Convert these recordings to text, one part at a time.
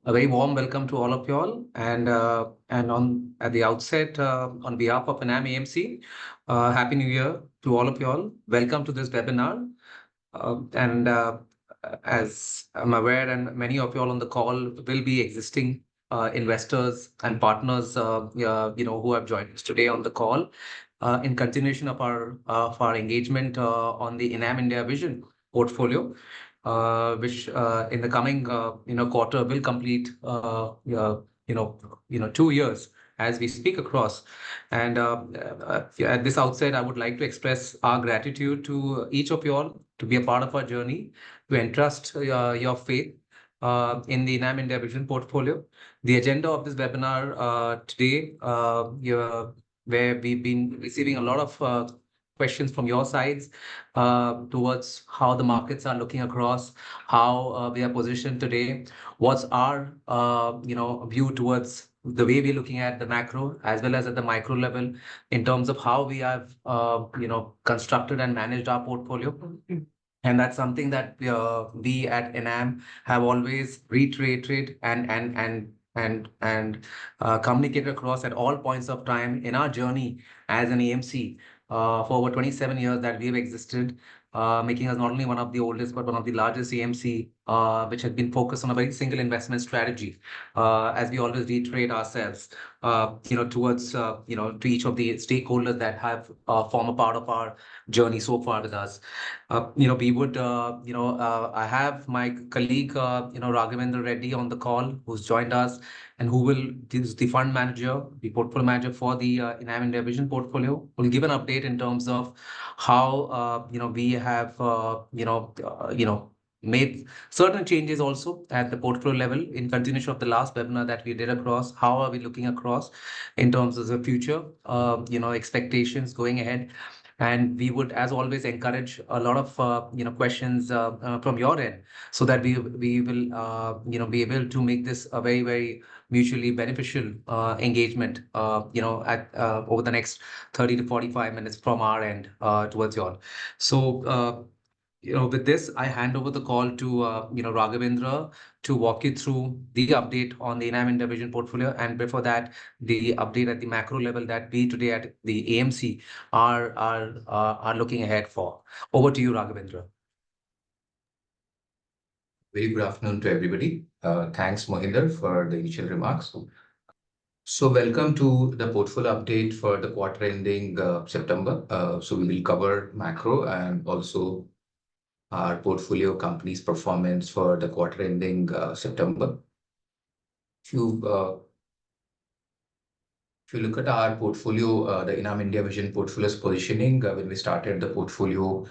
A very warm welcome to all of you all, and on at the outset, on behalf of Enam AMC, Happy New Year to all of you all. Welcome to this webinar, and as I'm aware, and many of you all on the call will be existing investors and partners, who have joined us today on the call, in continuation of our engagement on the Enam India Vision portfolio, which in the coming quarter will complete 2 years as we speak across. And at this outset, I would like to express our gratitude to each of you all to be a part of our journey, to entrust your faith in the Enam India Vision portfolio. The agenda of this webinar today, where we've been receiving a lot of questions from your sides towards how the markets are looking across, how we are positioned today, what's our view towards the way we're looking at the macro as well as at the micro level in terms of how we have constructed and managed our portfolio. And that's something that we at Enam have always reiterated and communicated across at all points of time in our journey as an AMC for over 27 years that we've existed, making us not only one of the oldest but one of the largest AMC, which has been focused on a very single investment strategy, as we always reiterate ourselves, towards to each of the stakeholders that have formed a part of our journey so far with us. We would, I have my colleague, Raghavendra Reddy on the call, who's joined us and who will, is the fund manager, the portfolio manager for the Enam India Vision portfolio, will give an update in terms of how, we have, made certain changes also at the portfolio level in continuation of the last webinar that we did across. How are we looking across in terms of the future, expectations going ahead? And we would, as always, encourage a lot of questions from your end, so that we will be able to make this a very, very mutually beneficial engagement over the next 30 to 45 minutes from our end towards you all. So with this, I hand over the call to Raghavendra to walk you through the update on the Enam India Vision portfolio, and before that, the update at the macro level that we today at the AMC are looking ahead for. Over to you, Raghavendra. Very good afternoon to everybody. Thanks, Mohinder, for the initial remarks. So welcome to the portfolio update for the quarter ending September. So we will cover macro and also our portfolio company's performance for the quarter ending September. If you look at our portfolio, the Enam India Vision portfolio's positioning, when we started the portfolio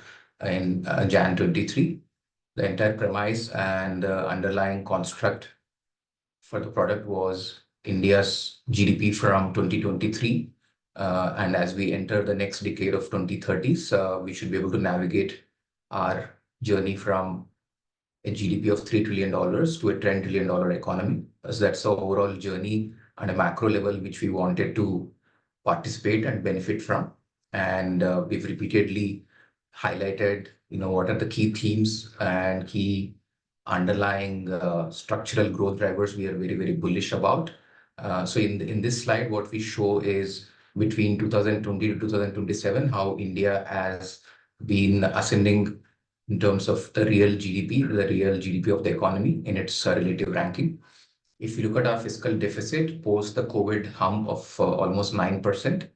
in Jan 23, the entire premise and underlying construct for the product was India's GDP from 2023. And as we enter the next decade of 2030s, we should be able to navigate our journey from a GDP of $3 trillion to a $10 trillion economy. So that's the overall journey on a macro level, which we wanted to participate and benefit from. And we've repeatedly highlighted, what are the key themes and key underlying structural growth drivers we are very, very bullish about. So in this slide, what we show is between 2020 to 2027, how India has been ascending in terms of the real GDP of the economy in its relative ranking. If you look at our fiscal deficit post the COVID hump of almost 9%,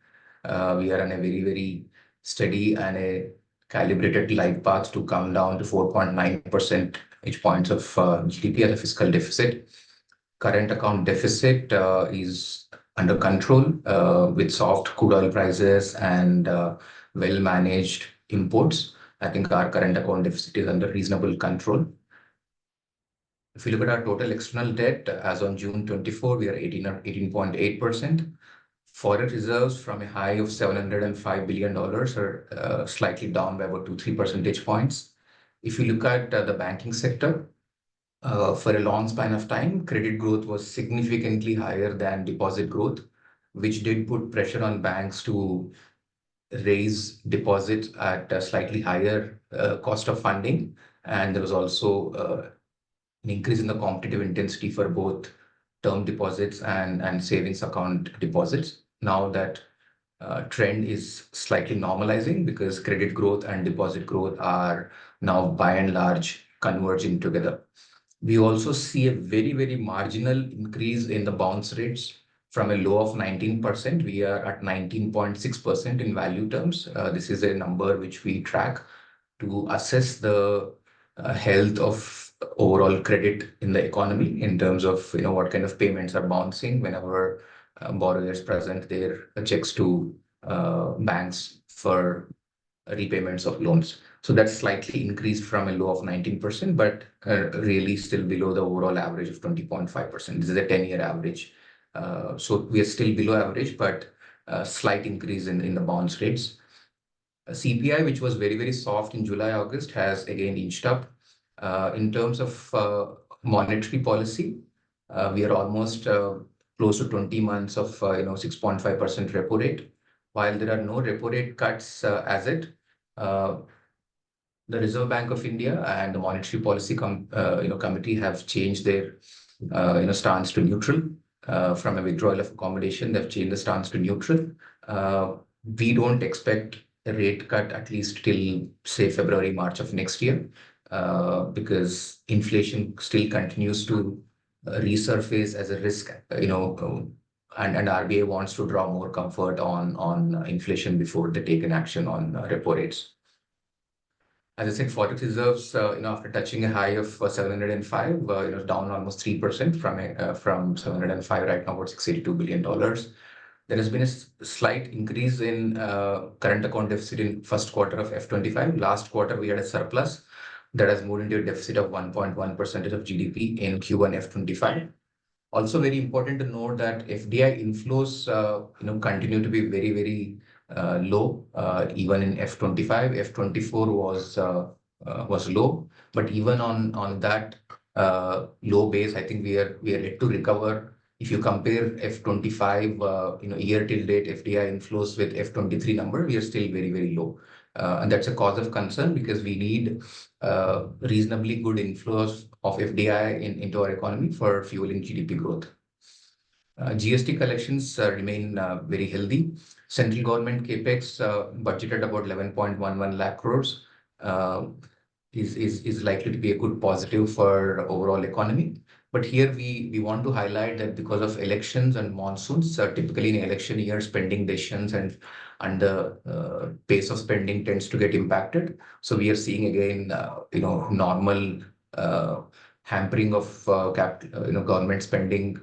we are on a very, very steady and a calibrated glide path to come down to 4.9 percentage points of GDP as a fiscal deficit. Current account deficit is under control with soft crude oil prices and well-managed imports. I think our current account deficit is under reasonable control. If you look at our total external debt as on June 24, we are 18.8%. Foreign reserves from a high of $705 billion are slightly down by about 2-3 percentage points. If you look at the banking sector, for a long span of time, credit growth was significantly higher than deposit growth, which did put pressure on banks to raise deposits at a slightly higher cost of funding. And there was also an increase in the competitive intensity for both term deposits and savings account deposits. Now that trend is slightly normalizing because credit growth and deposit growth are now by and large converging together. We also see a very, very marginal increase in the bounce rates from a low of 19%. We are at 19.6% in value terms. This is a number which we track to assess the health of overall credit in the economy in terms of what kind of payments are bouncing whenever borrowers present their checks to banks for repayments of loans. So that's slightly increased from a low of 19%, but really still below the overall average of 20.5%. This is a 10-year average. So we are still below average, but a slight increase in the bounce rates. CPI, which was very, very soft in July, August, has again inched up. In terms of monetary policy, we are almost close to 20 months of 6.5% repo rate. While there are no repo rate cuts as it, the Reserve Bank of India and the Monetary Policy Committee have changed their stance to neutral. From a withdrawal of accommodation, they've changed the stance to neutral. We don't expect a rate cut at least till, say, February, March of next year, because inflation still continues to resurface as a risk, and RBI wants to draw more comfort on inflation before they take an action on repo rates. As I said, forex reserves, after touching a high of 705, down almost 3% from 705 right now, about $682 billion. There has been a slight increase in current account deficit in first quarter of F25. Last quarter, we had a surplus that has moved into a deficit of 1.1% of GDP in Q1 F25. Also very important to note that FDI inflows, continue to be very, very low, even in F25. F24 was low, but even on that low base, I think we are yet to recover. If you compare F25, year till date FDI inflows with F23 number, we are still very, very low. And that's a cause of concern because we need reasonably good inflows of FDI into our economy for fueling GDP growth. GST collections remain very healthy. Central government capex budgeted about 11.11 lakh crores is likely to be a good positive for overall economy. But here we want to highlight that because of elections and monsoons, typically in election year, spending decisions and the pace of spending tends to get impacted. So we are seeing again, normal hampering of government spending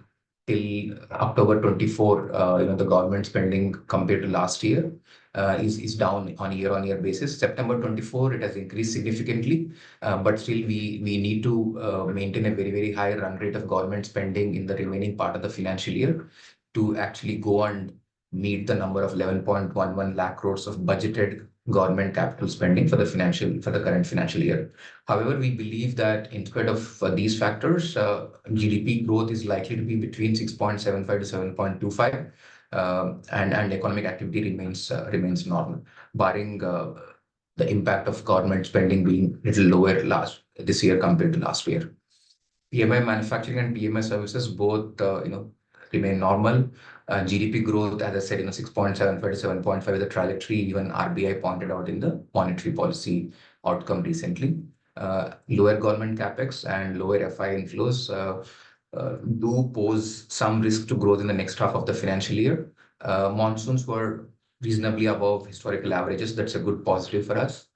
till October 24. The government spending compared to last year is down on year-on-year basis. September 24, it has increased significantly, but still we need to maintain a very, very high run rate of government spending in the remaining part of the financial year to actually go and meet the number of 11.11 lakh crores of budgeted government capital spending for the current financial year. However, we believe that in spite of these factors, GDP growth is likely to be between 6.75 to 7.25. And economic activity remains normal, barring the impact of government spending being a little lower this year compared to last year. PMI manufacturing and PMI services both remain normal. GDP growth, as I said, 6.75 to 7.5 is the trajectory even RBI pointed out in the monetary policy outcome recently. Lower government capex and lower FI inflows do pose some risk to growth in the next half of the financial year. Monsoons were reasonably above historical averages. That's a good positive for us.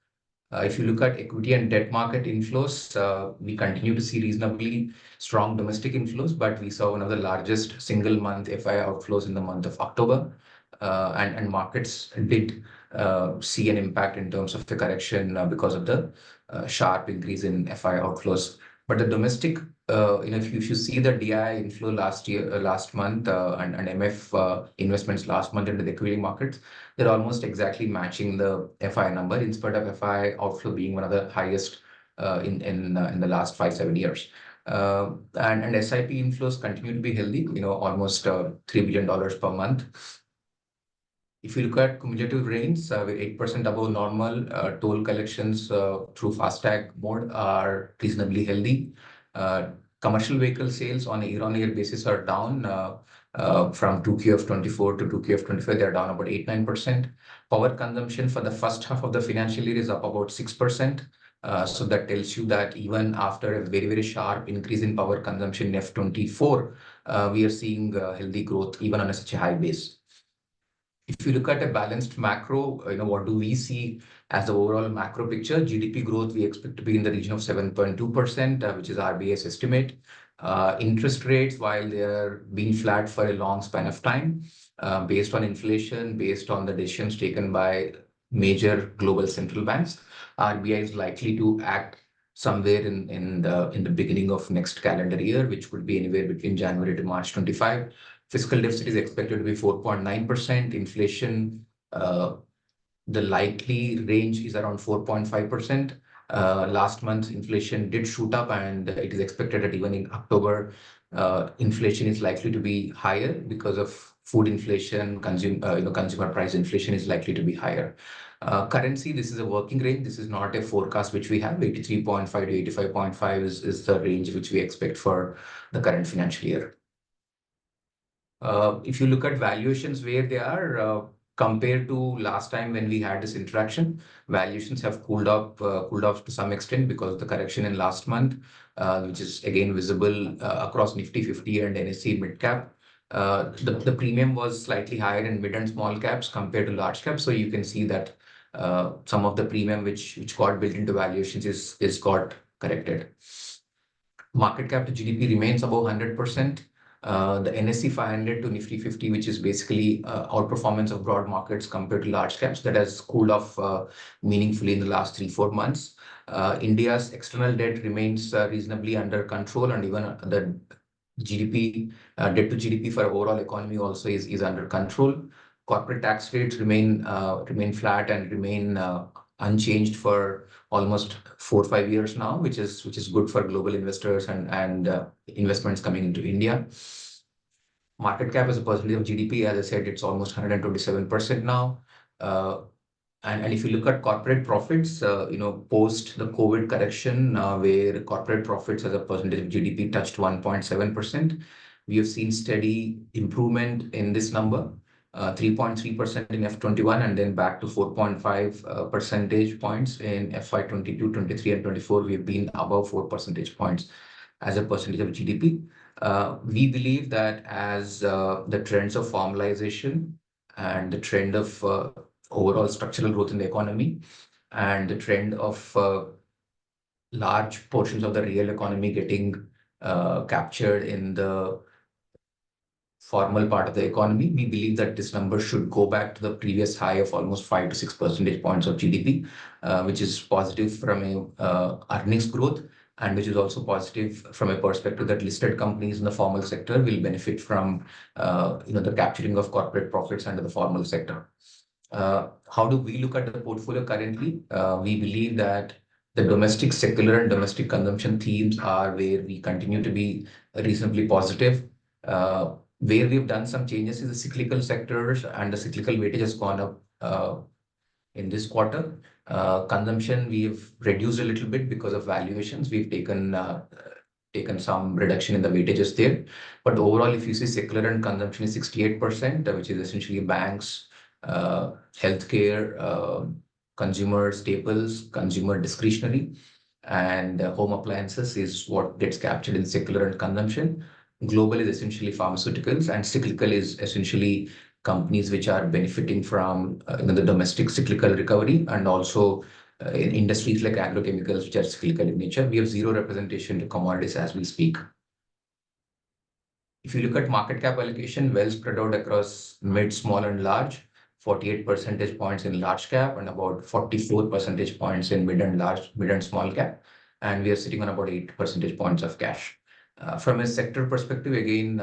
If you look at equity and debt market inflows, we continue to see reasonably strong domestic inflows, but we saw one of the largest single month FI outflows in the month of October. And markets did see an impact in terms of the correction because of the sharp increase in FI outflows. But the domestic, if you see the DI inflow last month, and MF investments last month into the equity markets, they're almost exactly matching the FI number, in spite of FI outflow being one of the highest in the last 5-7 years. And SIP inflows continue to be healthy, almost $3 billion per month. If you look at cumulative rains, with 8% above normal, toll collections through FASTag mode are reasonably healthy. Commercial vehicle sales on a year-on-year basis are down from 2Q of 24 to 2Q of 25. They're down about 8-9%. Power consumption for the first half of the financial year is up about 6%. So that tells you that even after a very, very sharp increase in power consumption in F24, we are seeing healthy growth even on such a high base. If you look at a balanced macro, what do we see as the overall macro picture? GDP growth we expect to be in the region of 7.2%, which is RBI's estimate. Interest rates, while they are being flat for a long span of time, based on inflation, based on the decisions taken by major global central banks, RBI is likely to act somewhere in the beginning of next calendar year, which could be anywhere between January to March 25. Fiscal deficit is expected to be 4.9%. Inflation, the likely range is around 4.5%. Last month, inflation did shoot up, and it is expected that even in October, inflation is likely to be higher because of food inflation. Consumer price inflation is likely to be higher. Currency, this is a working range. This is not a forecast which we have. 83.5 to 85.5 is the range which we expect for the current financial year. If you look at valuations where they are compared to last time when we had this interaction, valuations have cooled off to some extent because of the correction in last month, which is again visible across Nifty 50 and NSE mid cap. The premium was slightly higher in mid and small caps compared to large caps. So you can see that some of the premium which got built into valuations is got corrected. Market cap to GDP remains above 100%. The NSE 500 to Nifty 50, which is basically outperformance of broad markets compared to large caps, that has cooled off meaningfully in the last 3-4 months. India's external debt remains reasonably under control, and even the GDP, debt to GDP for overall economy also is under control. Corporate tax rates remain flat and remain unchanged for almost 4 or 5 years now, which is good for global investors and investments coming into India. Market cap as a percentage of GDP, as I said, it's almost 127% now. And if you look at corporate profits, post the COVID correction, where corporate profits as a percentage of GDP touched 1.7%, we have seen steady improvement in this number. 3.3% in F21, and then back to 4.5 percentage points in FY22, 23, and 24. We've been above 4 percentage points as a percentage of GDP. We believe that as the trends of formalization and the trend of overall structural growth in the economy and the trend of large portions of the real economy getting captured in the formal part of the economy, we believe that this number should go back to the previous high of almost 5 to 6 percentage points of GDP, which is positive from a earnings growth, and which is also positive from a perspective that listed companies in the formal sector will benefit from the capturing of corporate profits under the formal sector. How do we look at the portfolio currently? We believe that the domestic secular and domestic consumption themes are where we continue to be reasonably positive. Where we've done some changes is the cyclical sectors, and the cyclical weightage has gone up in this quarter. Consumption, we've reduced a little bit because of valuations. We've taken some reduction in the weightages there. But overall, if you see secular and consumption is 68%, which is essentially banks, healthcare, consumer staples, consumer discretionary, and home appliances is what gets captured in secular and consumption. Global is essentially pharmaceuticals, and cyclical is essentially companies which are benefiting from the domestic cyclical recovery, and also in industries like agrochemicals, which are cyclical in nature. We have zero representation to commodities as we speak. If you look at market cap allocation, well spread out across mid, small, and large, 48 percentage points in large cap and about 44 percentage points in mid and small cap. And we are sitting on about 8 percentage points of cash. From a sector perspective, again,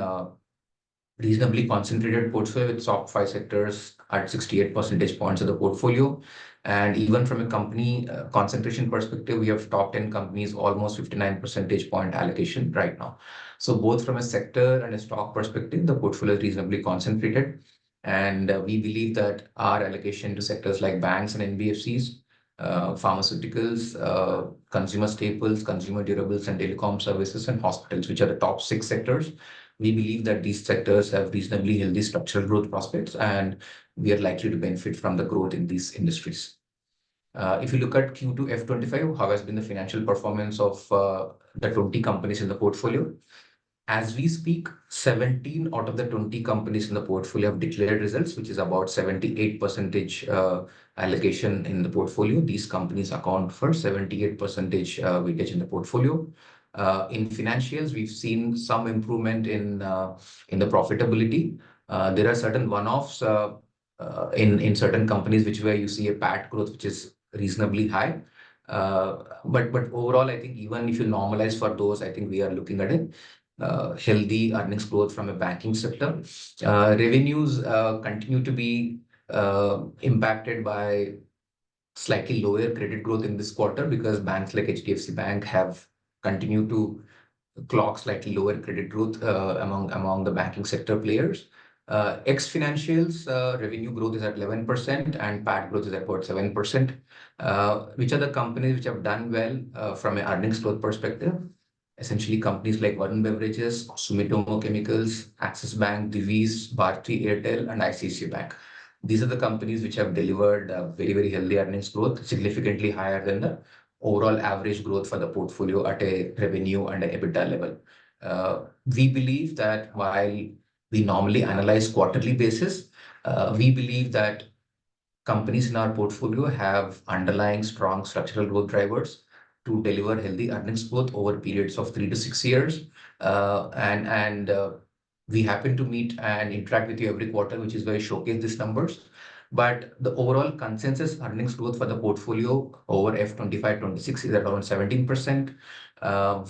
reasonably concentrated portfolio with top 5 sectors at 68 percentage points of the portfolio. And even from a company concentration perspective, we have top 10 companies, almost 59 percentage point allocation right now. So both from a sector and a stock perspective, the portfolio is reasonably concentrated. And we believe that our allocation to sectors like banks and NBFCs, pharmaceuticals, consumer staples, consumer durables, and telecom services, and hospitals, which are the top six sectors. We believe that these sectors have reasonably healthy structural growth prospects, and we are likely to benefit from the growth in these industries. If you look at Q2 F25, how has been the financial performance of the 20 companies in the portfolio? As we speak, 17 out of the 20 companies in the portfolio have declared results, which is about 78% allocation in the portfolio. These companies account for 78% weightage in the portfolio. In financials, we've seen some improvement in the profitability. There are certain one-offs in certain companies where you see a PAT growth which is reasonably high. But overall, I think even if you normalize for those, I think we are looking at it. Healthy earnings growth from a banking sector. Revenues continue to be impacted by slightly lower credit growth in this quarter because banks like HDFC Bank have continued to clock slightly lower credit growth among the banking sector players. Ex-financials, revenue growth is at 11% and PAT growth is at about 7%. Which are the companies which have done well from an earnings growth perspective? Essentially, companies like Varun Beverages, Sumitomo Chemicals, Axis Bank, Divi's, Bharti Airtel, and ICICI Bank. These are the companies which have delivered very, very healthy earnings growth, significantly higher than the overall average growth for the portfolio at a revenue and a EBITDA level. We believe that while we normally analyze quarterly basis, we believe that companies in our portfolio have underlying strong structural growth drivers to deliver healthy earnings growth over periods of 3 to 6 years. We happen to meet and interact with you every quarter, which is why I showcase these numbers. But the overall consensus earnings growth for the portfolio over F25-26 is around 17%.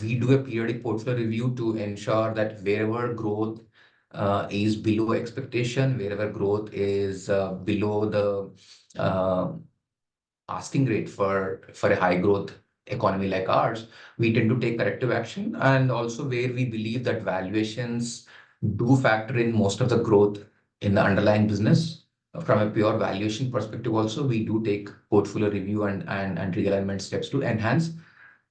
We do a periodic portfolio review to ensure that wherever growth is below expectation, wherever growth is below the asking rate for a high growth economy like ours, we tend to take corrective action. And also where we believe that valuations do factor in most of the growth in the underlying business. From a pure valuation perspective, also, we do take portfolio review and realignment steps to enhance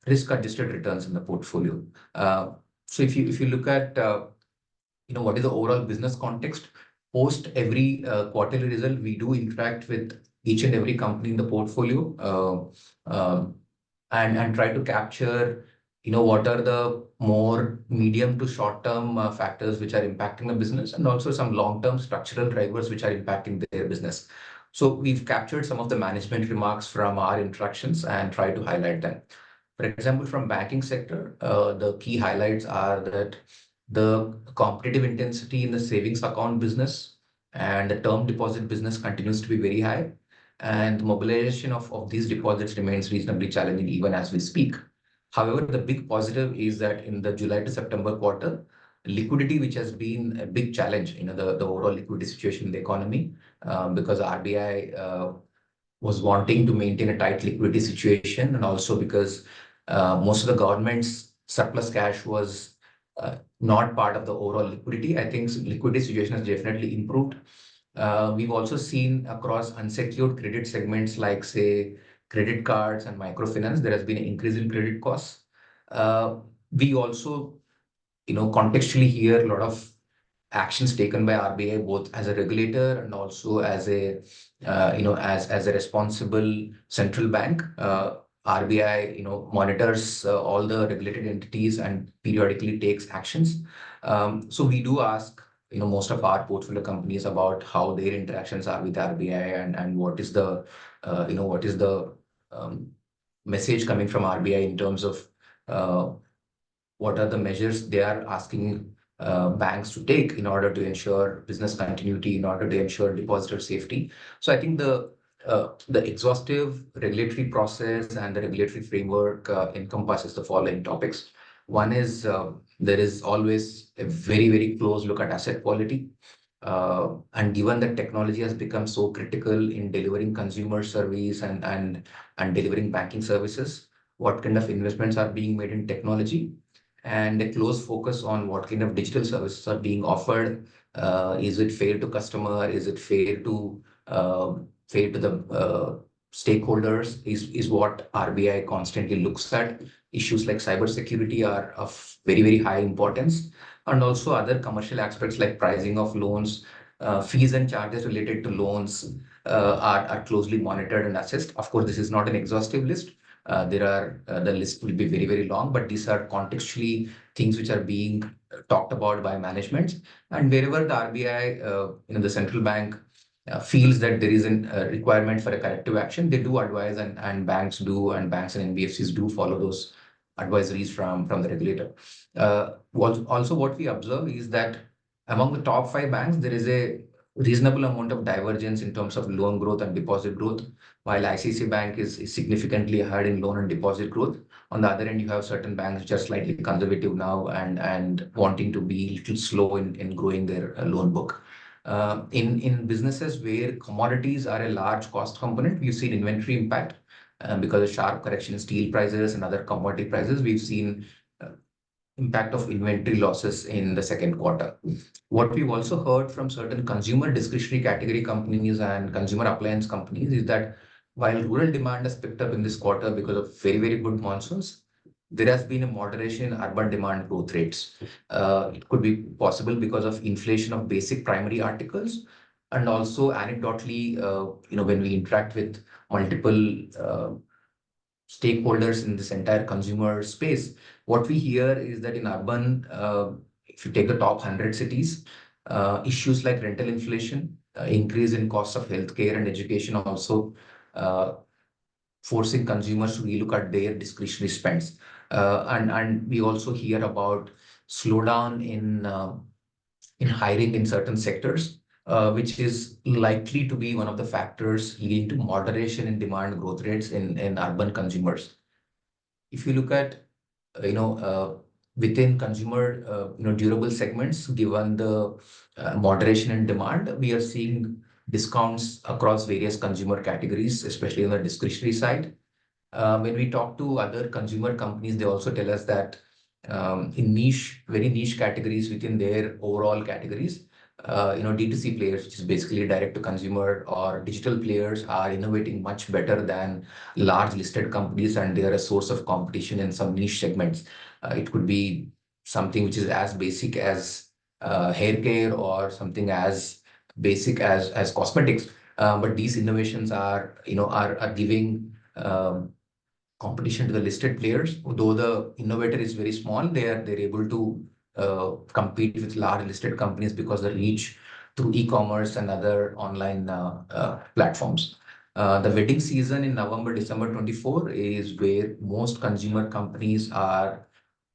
risk-adjusted returns in the portfolio. So if you look at what is the overall business context, post every quarterly result, we do interact with each and every company in the portfolio and try to capture what are the more medium to short-term factors which are impacting the business, and also some long-term structural drivers which are impacting their business. So we've captured some of the management remarks from our interactions and try to highlight them. For example, from banking sector, the key highlights are that the competitive intensity in the savings account business and the term deposit business continues to be very high, and the mobilization of these deposits remains reasonably challenging even as we speak. However, the big positive is that in the July to September quarter, liquidity, which has been a big challenge, the overall liquidity situation in the economy, because RBI was wanting to maintain a tight liquidity situation, and also because most of the government's surplus cash was not part of the overall liquidity. I think liquidity situation has definitely improved. We've also seen across unsecured credit segments like, say, credit cards and microfinance, there has been an increase in credit costs. We also, contextually hear a lot of actions taken by RBI, both as a regulator and also as a, as a responsible central bank. RBI, monitors all the regulated entities and periodically takes actions. So we do ask, most of our portfolio companies about how their interactions are with RBI and what is the, message coming from RBI in terms of what are the measures they are asking banks to take in order to ensure business continuity, in order to ensure depositor safety. So I think the exhaustive regulatory process and the regulatory framework encompasses the following topics. One is there is always a very, very close look at asset quality. And given that technology has become so critical in delivering consumer service and delivering banking services, what kind of investments are being made in technology, and a close focus on what kind of digital services are being offered. Is it fair to customer? Is it fair to the stakeholders is what RBI constantly looks at. Issues like cybersecurity are of very, very high importance, and also other commercial aspects like pricing of loans, fees and charges related to loans are closely monitored and assessed. Of course, this is not an exhaustive list. The list will be very, very long, but these are contextually things which are being talked about by management. And wherever the RBI, the central bank, feels that there is a requirement for a corrective action, they do advise, and banks do, and banks and NBFCs do follow those advisories from the regulator. Also, what we observe is that among the top five banks, there is a reasonable amount of divergence in terms of loan growth and deposit growth. While ICICI Bank is significantly ahead in loan and deposit growth, on the other end, you have certain banks which are slightly conservative now and wanting to be a little slow in growing their loan book. In businesses where commodities are a large cost component, we've seen inventory impact because of sharp correction in steel prices and other commodity prices. We've seen impact of inventory losses in the second quarter. What we've also heard from certain consumer discretionary category companies and consumer appliance companies is that while rural demand has picked up in this quarter because of very, very good monsoons, there has been a moderation in urban demand growth rates. It could be possible because of inflation of basic primary articles, and also anecdotally, when we interact with multiple stakeholders in this entire consumer space, what we hear is that in urban, if you take the top 100 cities, issues like rental inflation, increase in cost of healthcare and education, also forcing consumers to relook at their discretionary spends. And we also hear about slowdown in hiring in certain sectors, which is likely to be one of the factors leading to moderation in demand growth rates in urban consumers. If you look at, within consumer, durable segments, given the moderation in demand, we are seeing discounts across various consumer categories, especially on the discretionary side. When we talk to other consumer companies, they also tell us that in very niche categories within their overall categories, D2C players, which is basically direct to consumer or digital players, are innovating much better than large listed companies, and they are a source of competition in some niche segments. It could be something which is as basic as hair care or something as basic as cosmetics. But these innovations are giving competition to the listed players. Though the innovator is very small, they're able to compete with large listed companies because the reach through e-commerce and other online platforms. The wedding season in November, December 24 is where most consumer companies are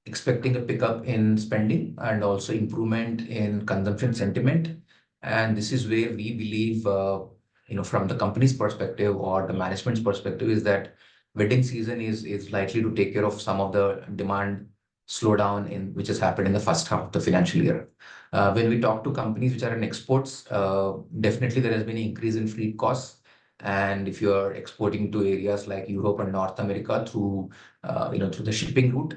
expecting a pickup in spending and also improvement in consumption sentiment. And this is where we believe, from the company's perspective or the management's perspective, is that wedding season is likely to take care of some of the demand slowdown which has happened in the first half of the financial year. When we talk to companies which are in exports, definitely there has been an increase in freight costs. And if you are exporting to areas like Europe and North America through the shipping route,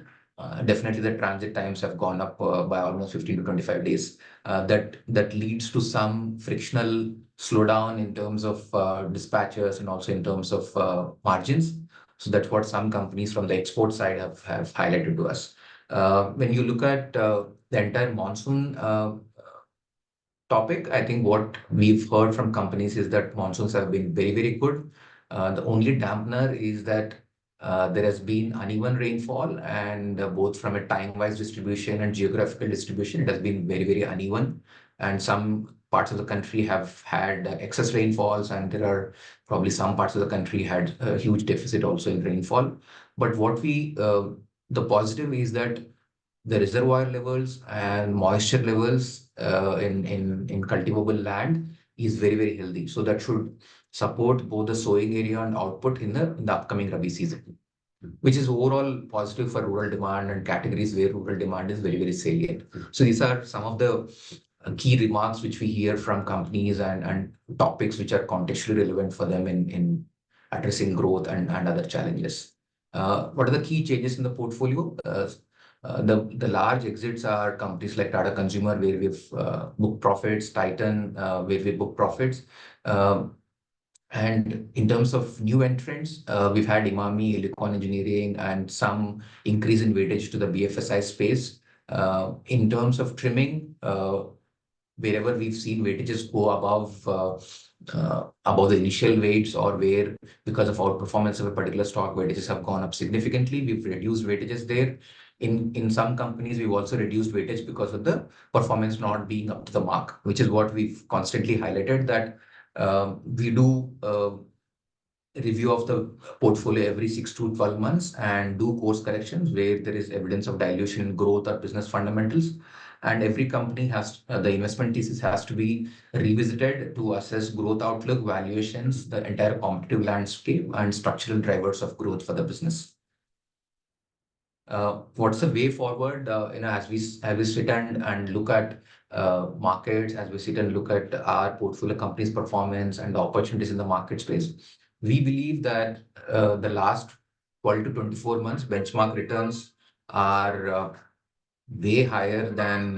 definitely the transit times have gone up by almost 15 to 25 days. That leads to some frictional slowdown in terms of dispatches and also in terms of margins. So that's what some companies from the export side have highlighted to us. When you look at the entire monsoon topic, I think what we've heard from companies is that monsoons have been very, very good. The only dampener is that there has been uneven rainfall, and both from a time-wise distribution and geographical distribution, it has been very, very uneven. And some parts of the country have had excess rainfalls, and there are probably some parts of the country had a huge deficit also in rainfall. But the positive is that the reservoir levels and moisture levels in cultivable land is very, very healthy. So that should support both the sowing area and output in the upcoming Rabi season, which is overall positive for rural demand and categories where rural demand is very, very salient. So these are some of the key remarks which we hear from companies and topics which are contextually relevant for them in addressing growth and other challenges. What are the key changes in the portfolio? The large exits are companies like Tata Consumer, where we've booked profits, Titan, where we booked profits. And in terms of new entrants, we've had Imami, Helicon Engineering, and some increase in weightage to the BFSI space. In terms of trimming, wherever we've seen weightages go above the initial weights, or where because of outperformance of a particular stock, weightages have gone up significantly, we've reduced weightages there. In some companies, we've also reduced weightage because of the performance not being up to the mark, which is what we've constantly highlighted, that we do review of the portfolio every 6 to 12 months and do course corrections where there is evidence of dilution in growth or business fundamentals. And every company has the investment thesis has to be revisited to assess growth outlook, valuations, the entire competitive landscape, and structural drivers of growth for the business. What's the way forward? As we sit and look at markets, as we sit and look at our portfolio companies' performance and the opportunities in the market space, we believe that the last 12 to 24 months benchmark returns are way higher than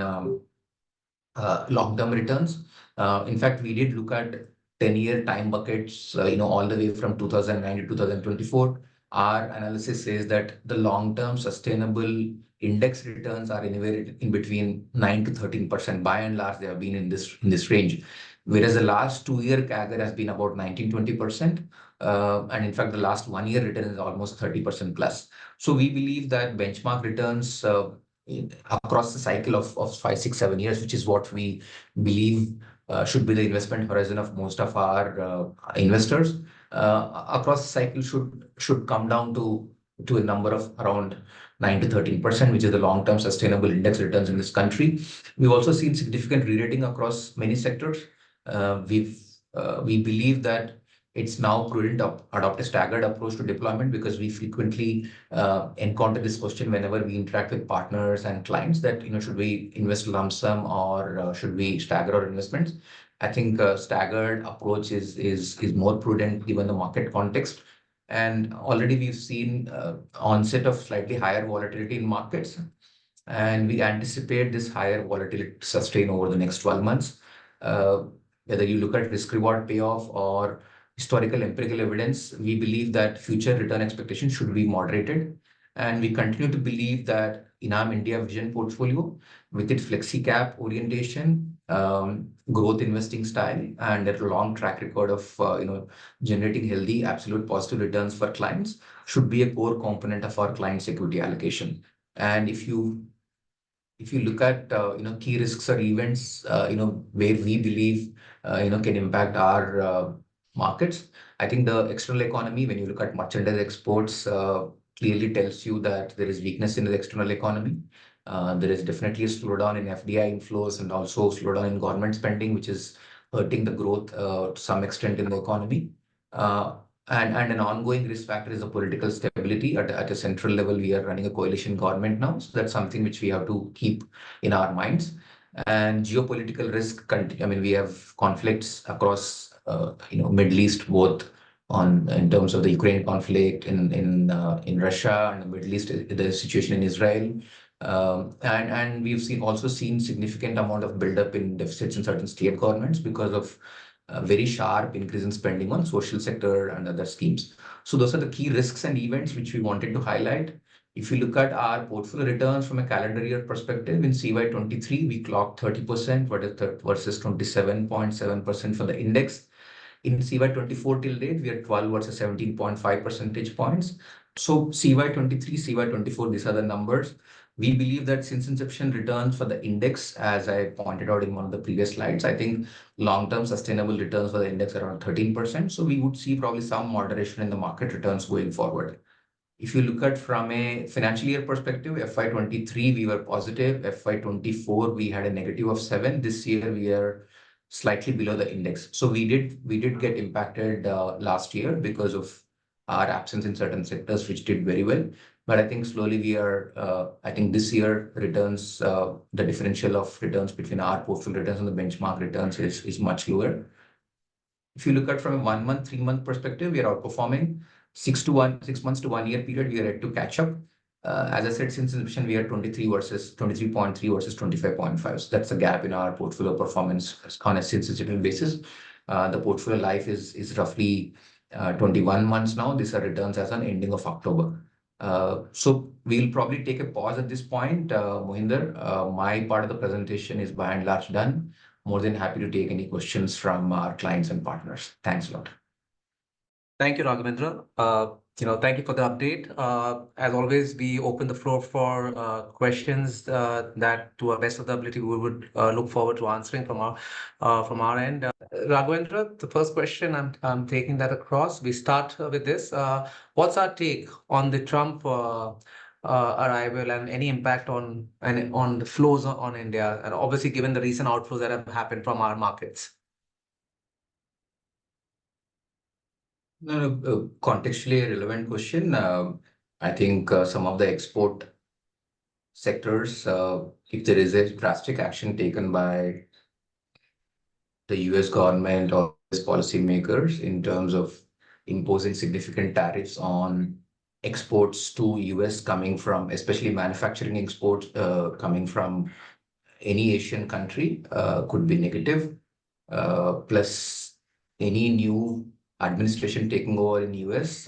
long-term returns. In fact, we did look at 10-year time buckets, all the way from 2009 to 2024. Our analysis says that the long-term sustainable index returns are anywhere in between 9 to 13%. By and large, they have been in this range. Whereas the last 2-year CAGR has been about 19-20%. And in fact, the last 1-year return is almost 30% plus. So we believe that benchmark returns across the cycle of 5, 6, 7 years, which is what we believe should be the investment horizon of most of our investors, across the cycle should come down to a number of around 9 to 13%, which is the long-term sustainable index returns in this country. We've also seen significant re-rating across many sectors. We believe that it's now prudent to adopt a staggered approach to deployment, because we frequently encounter this question whenever we interact with partners and clients that, should we invest lump sum, or should we stagger our investments? I think a staggered approach is more prudent given the market context. And already we've seen onset of slightly higher volatility in markets. And we anticipate this higher volatility to sustain over the next 12 months. Whether you look at risk reward payoff or historical empirical evidence, we believe that future return expectations should be moderated. And we continue to believe that Enam India Vision portfolio, with its flexi cap orientation, growth investing style, and a long track record of generating healthy absolute positive returns for clients, should be a core component of our clients' equity allocation. And if you look at key risks or events where we believe can impact our markets, I think the external economy, when you look at merchandise exports, clearly tells you that there is weakness in the external economy. There is definitely a slowdown in FDI inflows and also slowdown in government spending, which is hurting the growth to some extent in the economy. And an ongoing risk factor is the political stability. At a central level, we are running a coalition government now. So that's something which we have to keep in our minds. And geopolitical risk, we have conflicts across Middle East, both in terms of the Ukraine conflict, in Russia, and the Middle East, the situation in Israel. And we've also seen significant amount of buildup in deficits in certain state governments because of a very sharp increase in spending on social sector and other schemes. So those are the key risks and events which we wanted to highlight. If you look at our portfolio returns from a calendar year perspective, in CY23, we clocked 30% versus 27.7% for the index. In CY24 till date, we are 12 versus 17.5 percentage points. So CY23, CY24, these are the numbers. We believe that since inception, returns for the index, as I pointed out in one of the previous slides, I think long-term sustainable returns for the index are around 13%. So we would see probably some moderation in the market returns going forward. If you look at from a financial year perspective, FY23, we were positive. FY24, we had a negative of 7. This year, we are slightly below the index. So we did get impacted last year because of our absence in certain sectors, which did very well. But I think slowly I think this year returns, the differential of returns between our portfolio returns and the benchmark returns is much lower. If you look at from a 1 month, 3 month perspective, we are outperforming. 6 months to 1 year period, we are yet to catch up. As I said, since inception, we are 23.3 versus 25.5. So that's a gap in our portfolio performance on a since inception basis. The portfolio life is roughly 21 months now. These are returns as on ending of October. So we'll probably take a pause at this point. Mohinder, my part of the presentation is by and large done. More than happy to take any questions from our clients and partners. Thanks a lot. Thank you, Raghavendra. Thank you for the update. As always, we open the floor for questions that, to our best of the ability, we would look forward to answering from our end. Raghavendra, the first question, I'm taking that across. We start with this. What's our take on the Trump arrival and any impact on the flows on India, and obviously given the recent outflows that have happened from our markets? No, no, contextually a relevant question. I think some of the export sectors, if there is a drastic action taken by the US government or US policymakers in terms of imposing significant tariffs on exports to US coming from, especially manufacturing exports coming from any Asian country, could be negative. Plus any new administration taking over in US,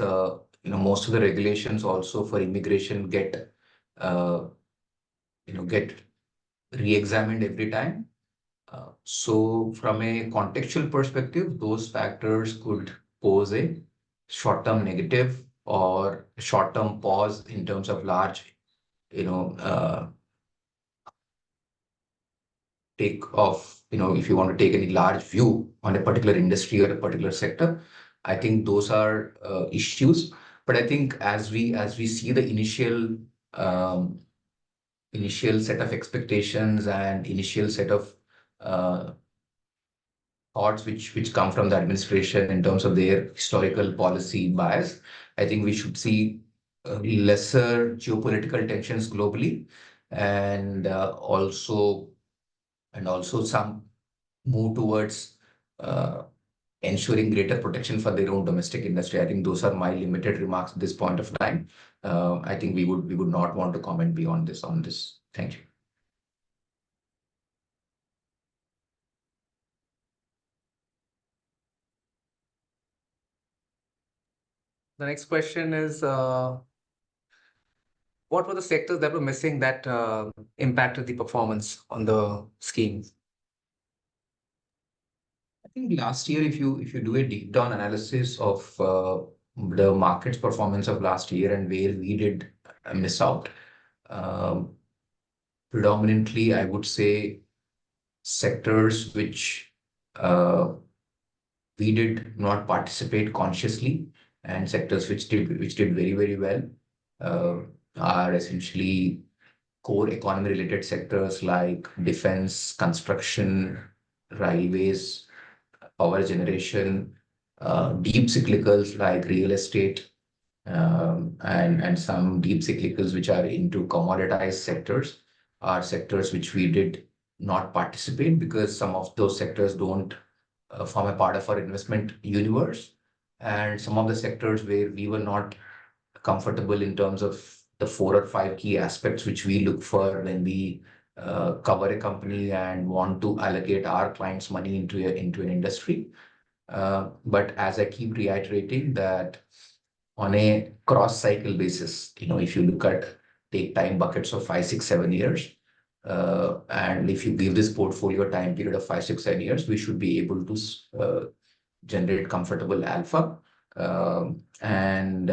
most of the regulations also for immigration uh, get re-examined every time. So from a contextual perspective, those factors could pose a short-term negative or short-term pause in terms of large, take off, if you want to take any large view on a particular industry or a particular sector. I think those are issues. But I think as we see the um, initial set of expectations and initial set of uh, thoughts which come from the administration in terms of their historical policy bias, I think we should see lesser geopolitical tensions globally, and also some move towards uh, ensuring greater protection for their own domestic industry. I think those are my limited remarks at this point of time. I think we would not want to comment beyond this on this. Thank you. The next question is, what were the sectors that were missing that impacted the performance on the schemes? I think last year, if you do a deep down analysis of the market's performance of last year and where we did miss out, um, predominantly I would say sectors which uh, we did not participate consciously, and sectors which did very, very well uh, are essentially core economy related sectors like defense, construction, railways, power generation, deep cyclicals like real estate, and some deep cyclicals which are into commoditized sectors are sectors which we did not participate because some of those sectors don't form a part of our investment universe. And some of the sectors where we were not comfortable in terms of the 4 or 5 key aspects which we look for when we cover a company and want to allocate our clients' money into an industry. But as I keep reiterating that on a cross cycle basis, if you look at take time buckets of 5, 6, 7 years, and if you give this portfolio time period of 5, 6, 7 years, we should be able to generate comfortable alpha. And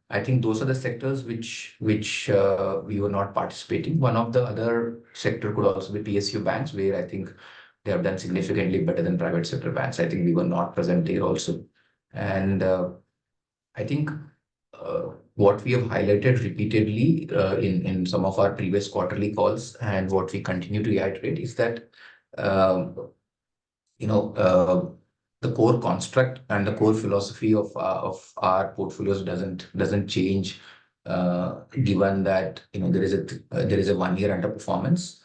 I think those are the sectors which we were not participating. One of the other sector could also be PSU banks, where I think they have done significantly better than private sector banks. I think we were not present there also. And I think what we have highlighted repeatedly in some of our previous quarterly calls and what we continue to reiterate is that um, you know the core construct and the core philosophy of our portfolios doesn't change, given that there is a 1 year underperformance.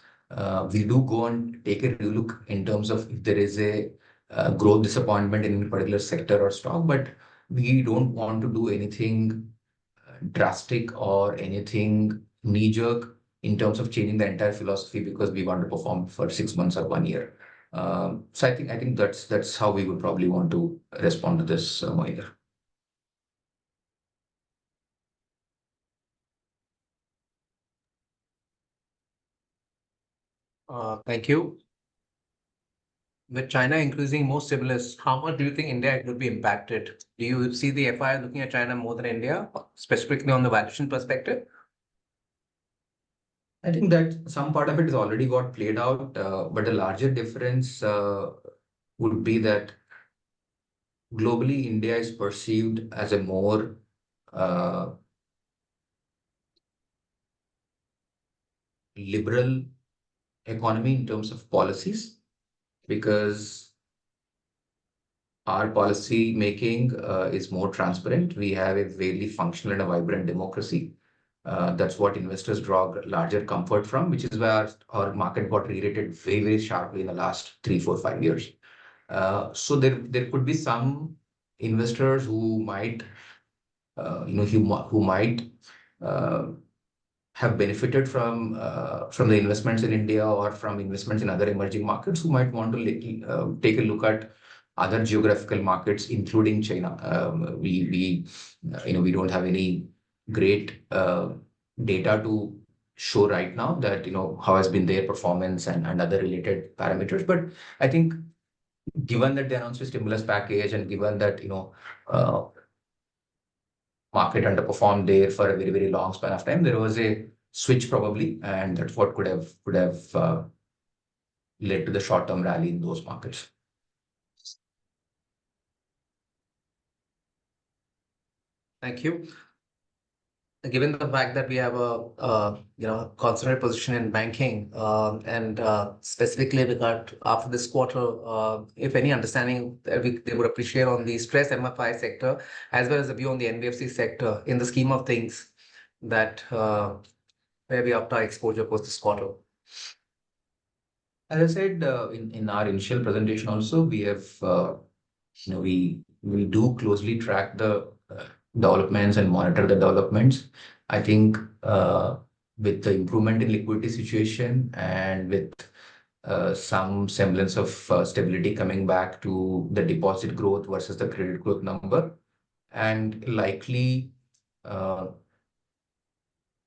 We do go and take a look in terms of if there is a growth disappointment in a particular sector or stock, but we don't want to do anything drastic or anything knee jerk in terms of changing the entire philosophy because we want to perform for 6 months or 1 year. So I think that's how we would probably want to respond to this, Mohinder. Thank you. With China increasing more stimulus, how much do you think India would be impacted? Do you see the FI looking at China more than India, specifically on the valuation perspective? I think that some part of it has already got played out, but the larger difference would be that globally, India is perceived as a more uh, liberal economy in terms of policies because our policy making is more transparent. We have a very functional and a vibrant democracy. That's what investors draw larger comfort from, which is why our market got re-rated very, very sharply in the last 3, 4, 5 years. So there could be some investors who might, who might uh, have benefited from the investments in India or from investments in other emerging markets who might want to take a look at other geographical markets, including China. We don't have any great data to show right now that how has been their performance and other related parameters. But I think given that they announced a stimulus package and given that uh, market underperformed there for a very, very long span of time, there was a switch probably, and that's what could have led to the short-term rally in those markets. Thank you. Given the fact that we have a concentrated position in banking, and specifically regard after this quarter, if any understanding that they would appreciate on the stress MFI sector as well as a view on the NBFC sector in the scheme of things that where we upped our exposure post this quarter. As I said in our initial presentation, also we have we do closely track the developments and monitor the developments. I think with the improvement in liquidity situation and with some semblance of stability coming back to the deposit growth versus the credit growth number, and likely uh,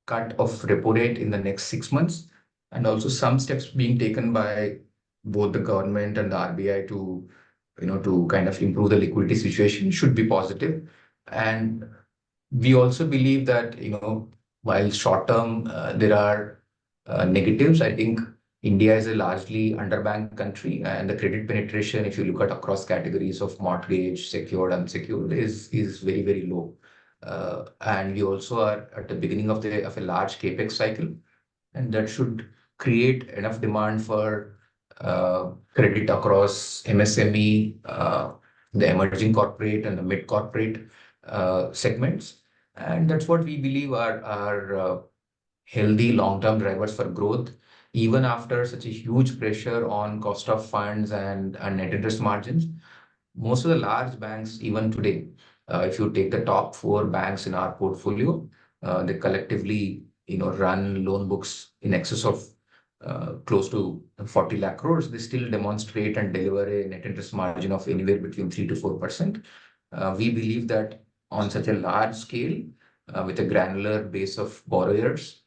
cut of repo rate in the next 6 months, and also some steps being taken by both the government and the RBI to kind of improve the liquidity situation should be positive. And we also believe that while short term there are negatives, I think India is a largely underbanked country, and the credit penetration, if you look at across categories of mortgage, secured, unsecured, is very, very low. And we also are at the beginning of a large capex cycle, and that should create enough demand for credit across MSME, the emerging corporate and the mid corporate segments. And that's what we believe are healthy long-term drivers for growth, even after such a huge pressure on cost of funds and net interest margins. Most of the large banks, even today, if you take the top four banks in our portfolio, they collectively, run loan books in excess of close to 40 lakh crores. They still demonstrate and deliver a net interest margin of anywhere between 3 to 4%. We believe that on such a large scale, with a granular base of borrowers,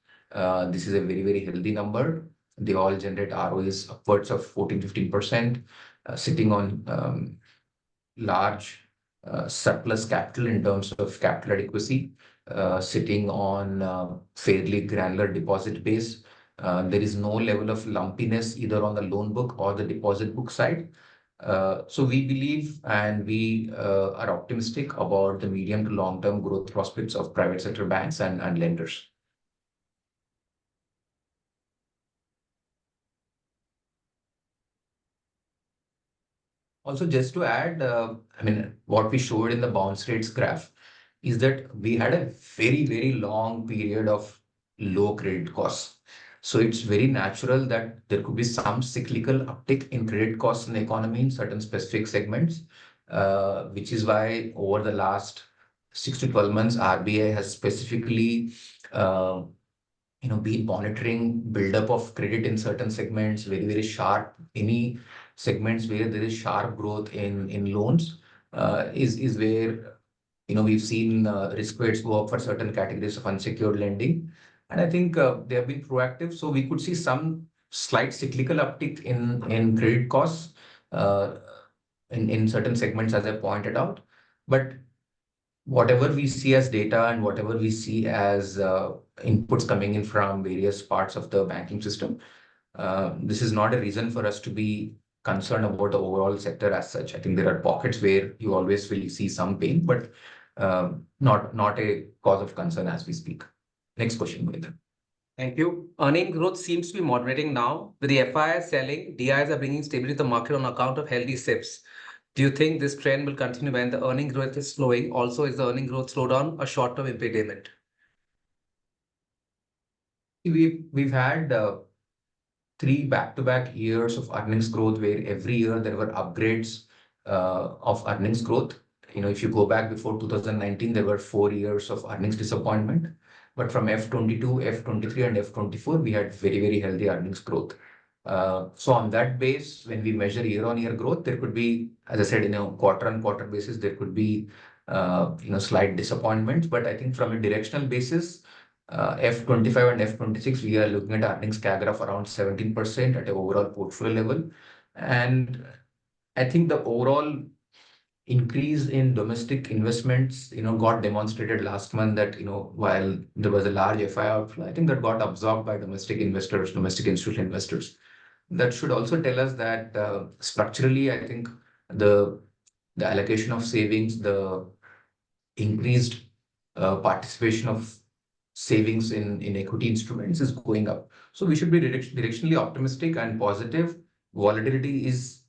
this is a very, very healthy number. They all generate ROEs upwards of 14, 15%, sitting on large surplus capital in terms of capital adequacy, sitting on fairly granular deposit base. There is no level of lumpiness either on the loan book or the deposit book side. So we believe and we are optimistic about the medium to long-term growth prospects of private sector banks and lenders. Also, just to add, I mean, what we showed in the bounce rates graph is that we had a very, very long period of low credit costs. So it's very natural that there could be some cyclical uptick in credit costs in the economy in certain specific segments, which is why over the last 6 to 12 months, RBI has specifically uh, been monitoring buildup of credit in certain segments very, very sharp. Any segments where there is sharp growth in loans is where we've seen risk weights go up for certain categories of unsecured lending. And I think they have been proactive. So we could see some slight cyclical uptick in credit costs uh, in certain segments, as I pointed out. But whatever we see as data and whatever we see as inputs coming in from various parts of the banking system, this is not a reason for us to be concerned about the overall sector as such. I think there are pockets where you always will see some pain, but not a cause of concern as we speak. Next question, Mohit. Thank you. Earning growth seems to be moderating now. With the FIs selling, DIs are bringing stability to the market on account of healthy SIPs. Do you think this trend will continue when the earning growth is slowing? Also, is the earning growth slowdown a short-term impediment? We've had three back-to-back years of earnings growth where every year there were upgrades of earnings growth. If you go back before 2019, there were 4 years of earnings disappointment. But from F22, F23, and F24, we had very, very healthy earnings growth. So on that base, when we measure year-on-year growth, there could be, as I said, quarter-on-quarter basis, there could be slight disappointments. But I think from a directional basis, F25 and F26, we are looking at earnings CAGR of around 17% at an overall portfolio level. And I think the overall increase in domestic investments, got demonstrated last month that, while there was a large FI outflow, I think that got absorbed by domestic investors, domestic institutional investors. That should also tell us that structurally, I think the allocation of savings, the increased participation of savings in equity instruments is going up. So we should be directionally optimistic and positive. Volatility is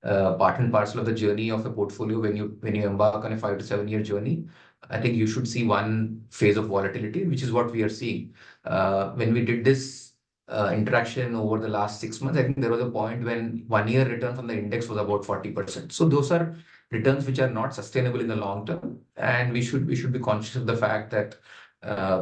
a part and parcel of the journey of a portfolio. When you embark on a 5 to 7 year journey, I think you should see one phase of volatility, which is what we are seeing. When we did this interaction over the last 6 months, I think there was a point when 1 year return from the index was about 40%. So those are returns which are not sustainable in the long term, and we should be conscious of the fact that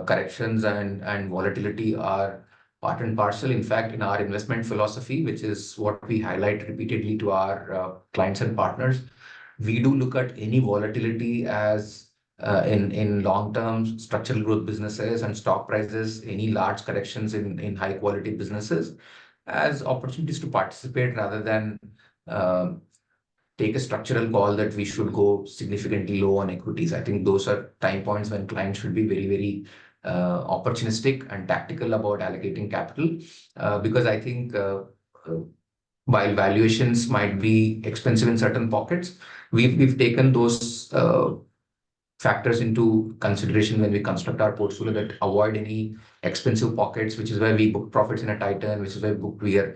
corrections and volatility are part and parcel. In fact, in our investment philosophy, which is what we highlight repeatedly to our clients and partners, we do look at any volatility as in long-term structural growth businesses and stock prices, any large corrections in high-quality businesses as opportunities to participate rather than take a structural call that we should go significantly low on equities. I think those are time points when clients should be very, very opportunistic and tactical about allocating capital. Because I think while valuations might be expensive in certain pockets, we've taken those factors into consideration when we construct our portfolio, that avoid any expensive pockets, which is why we book profits in a Titan, which is why we are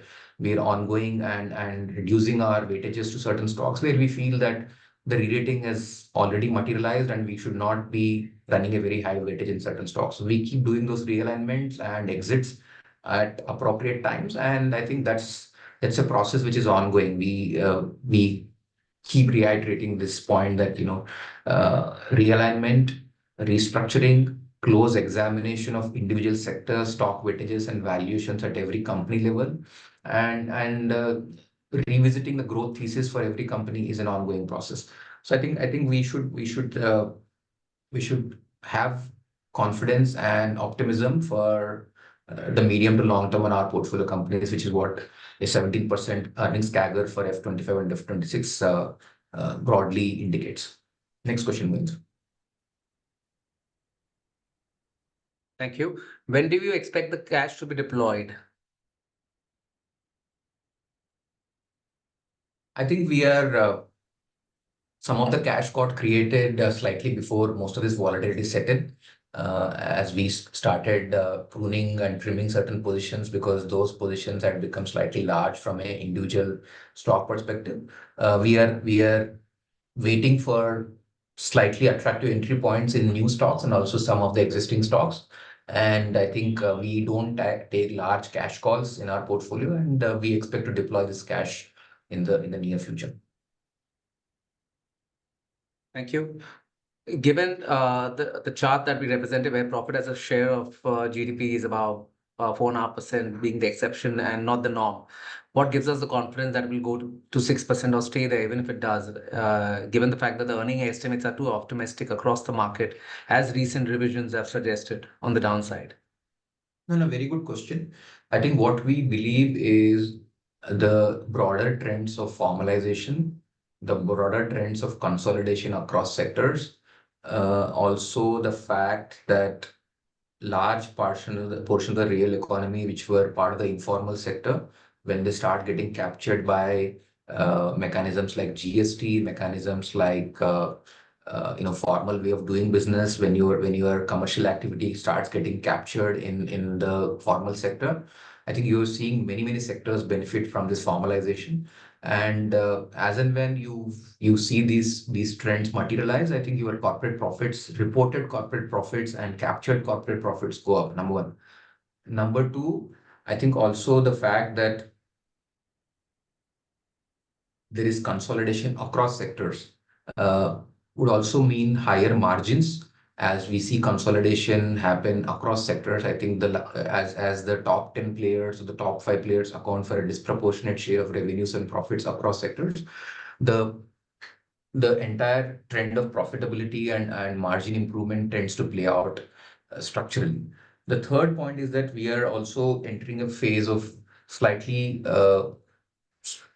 ongoing and reducing our weightages to certain stocks where we feel that the re-rating has already materialized and we should not be running a very high weightage in certain stocks. So we keep doing those realignments and exits at appropriate times, and I think that's a process which is ongoing. We keep reiterating this point that realignment, restructuring, close examination of individual sectors, stock weightages, and valuations at every company level, and revisiting the growth thesis for every company is an ongoing process. So I think we should have confidence and optimism for the medium to long term on our portfolio companies, which is what a 17% earnings CAGR for F25 and F26 broadly indicates. Next question, Mohit. Thank you. When do you expect the cash to be deployed? I think some of the cash got created slightly before most of this volatility set in, as we started pruning and trimming certain positions because those positions had become slightly large from an individual stock perspective. We are waiting for slightly attractive entry points in new stocks and also some of the existing stocks. And I think we don't take large cash calls in our portfolio, and we expect to deploy this cash in the near future. Thank you. Given the chart that we represented, where profit as a share of GDP is about 4.5% being the exception and not the norm? What gives us the confidence that it will go to 6% or stay there, even if it does, given the fact that the earning estimates are too optimistic across the market, as recent revisions have suggested on the downside? No, no, very good question. I think what we believe is the broader trends of formalization, the broader trends of consolidation across sectors, also the fact that large portion of the real economy, which were part of the informal sector, when they start getting captured by mechanisms like GST, mechanisms like formal way of doing business, when your commercial activity starts getting captured in the formal sector, I think you're seeing many sectors benefit from this formalization. And as and when you see these trends materialize, I think your corporate profits, reported corporate profits and captured corporate profits go up, number one. Number two, I think also the fact that there is consolidation across sectors uh, would also mean higher margins as we see consolidation happen across sectors. I think as the top 10 players or the top 5 players account for a disproportionate share of revenues and profits across sectors, the the entire trend of profitability and margin improvement tends to play out structurally. The third point is that we are also entering a phase of slightly